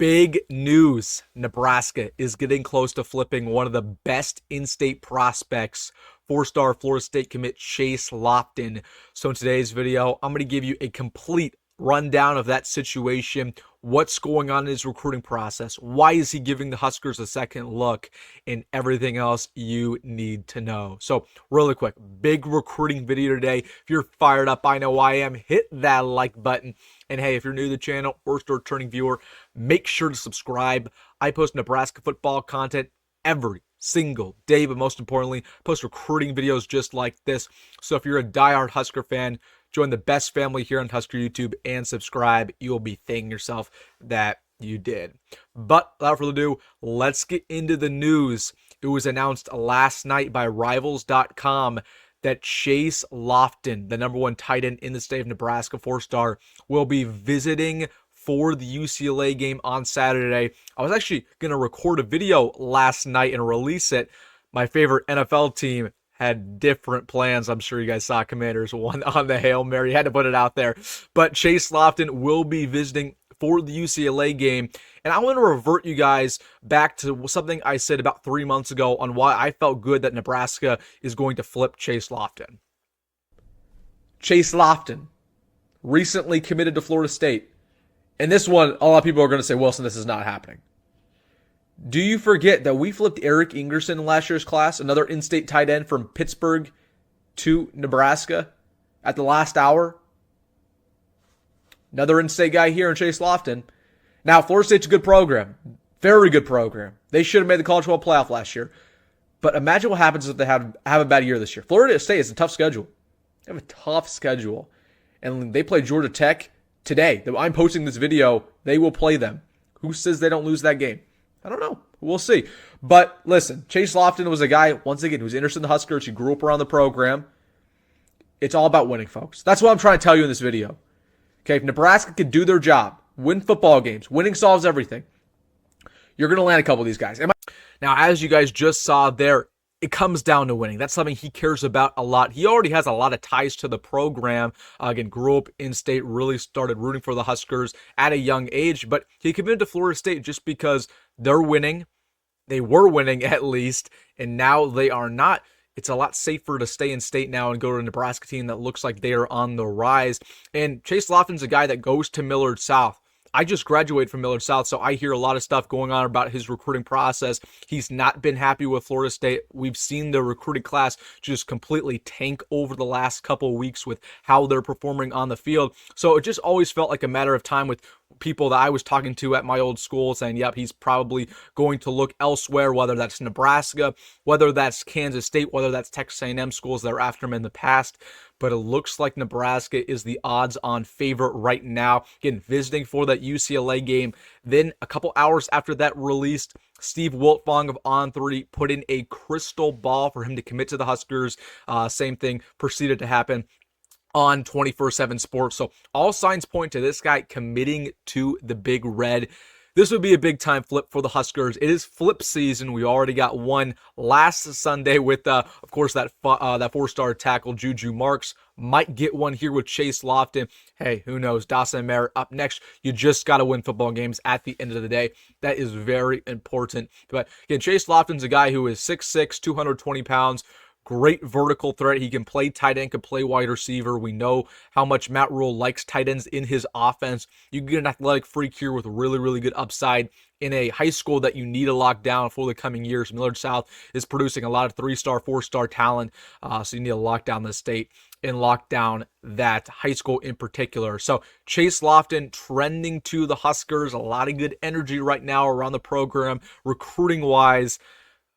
Big news. Nebraska is getting close to flipping one of the best in-state prospects, four-star Florida State commit Chase Loftin. So in today's video, I'm going to give you a complete rundown of that situation, what's going on in his recruiting process, why is he giving the Huskers a second look, and everything else you need to know. So really quick, big recruiting video today. If you're fired up, I know I am, hit that like button. And hey, if you're new to the channel, first or returning viewer, make sure to subscribe. I post Nebraska football content every single day, but most importantly, post recruiting videos just like this. So if you're a diehard Husker fan, join the best family here on Husker YouTube and subscribe. You will be thanking yourself that you did. But without further ado, let's get into the news. It was announced last night by Rivals.com that Chase Loftin, the #1 tight end in the state of Nebraska, four-star, will be visiting for the UCLA game on Saturday. I was actually going to record a video last night and release it. My favorite NFL team had different plans. I'm sure you guys saw Commanders won on the Hail Mary. Had to put it out there. But Chase Loftin will be visiting for the UCLA game. And I want to revert you guys back to something I said about 3 months ago on why I felt good that Nebraska is going to flip Chase Loftin. Chase Loftin recently committed to Florida State. And this one, a lot of people are going to say, Wilson, this is not happening. Do you forget that we flipped Eric Ingerson in last year's class, another in-state tight end from Pittsburgh to Nebraska at the last hour? Another in-state guy here in Chase Loftin. Now, Florida State's a good program. Very good program. They should have made the College Football Playoff last year. But imagine what happens if they have a bad year this year. Florida State is a tough schedule. They have a tough schedule. And they play Georgia Tech today. I'm posting this video. They will play them. Who says they don't lose that game? I don't know. We'll see. But listen, Chase Loftin was a guy, once again, who's interested in the Huskers. He grew up around the program. It's all about winning, folks. That's what I'm trying to tell you in this video. Okay, if Nebraska can do their job, win football games, winning solves everything, you're going to land a couple of these guys. Now, as you guys just saw there, it comes down to winning. That's something he cares about a lot. He already has a lot of ties to the program. Again, grew up in state, really started rooting for the Huskers at a young age, but he committed to Florida State just because they're winning. They were winning at least, and now they are not. It's a lot safer to stay in state now and go to a Nebraska team that looks like they are on the rise. And Chase Loftin's a guy that goes to Millard South. I just graduated from Millard South, so I hear a lot of stuff going on about his recruiting process. He's not been happy with Florida State. We've seen the recruiting class just completely tank over the last couple of weeks with how they're performing on the field. So it just always felt like a matter of time with people that I was talking to at my old school saying, yep, he's probably going to look elsewhere, whether that's Nebraska, whether that's Kansas State, whether that's Texas A&M schools that are after him in the past. But it looks like Nebraska is the odds-on favorite right now. Again, visiting for that UCLA game. Then a couple hours after that released, Steve Wiltfong of On3 put in a crystal ball for him to commit to the Huskers. Same thing proceeded to happen on 24/7 Sports. So all signs point to this guy committing to the Big Red. This would be a big-time flip for the Huskers. It is flip season. We already got one last Sunday with, of course, that four-star tackle, Juju Marks. Might get one here with Chase Loftin. Hey, who knows? Dawson Merritt up next. You just got to win football games at the end of the day. That is very important. But again, Chase Loftin's a guy who is 6'6", 220 pounds. Great vertical threat. He can play tight end, can play wide receiver. We know how much Matt Rhule likes tight ends in his offense. You get an athletic freak here with really, really good upside in a high school that you need to lock down for the coming years. Millard South is producing a lot of 3-star, 4-star talent, so you need to lock down the state and lock down that high school in particular. So Chase Loftin trending to the Huskers. A lot of good energy right now around the program, recruiting-wise.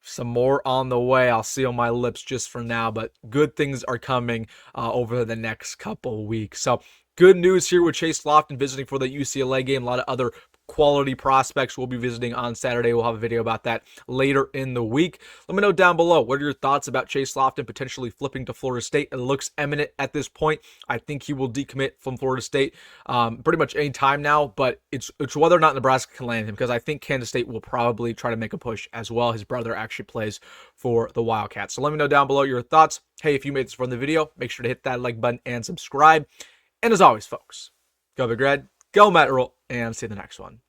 Some more on the way. I'll seal my lips just for now, but good things are coming over the next couple weeks. So good news here with Chase Loftin visiting for the UCLA game. A lot of other quality prospects we'll be visiting on Saturday. We'll have a video about that later in the week. Let me know down below, what are your thoughts about Chase Loftin potentially flipping to Florida State? It looks imminent at this point. I think he will decommit from Florida State pretty much any time now, but it's whether or not Nebraska can land him, because I think Kansas State will probably try to make a push as well. His brother actually plays for the Wildcats. So let me know down below your thoughts. Hey, if you made this from the video, make sure to hit that like button and subscribe. And as always, folks, go Big Red, go Matt Rhule, and see you in the next one.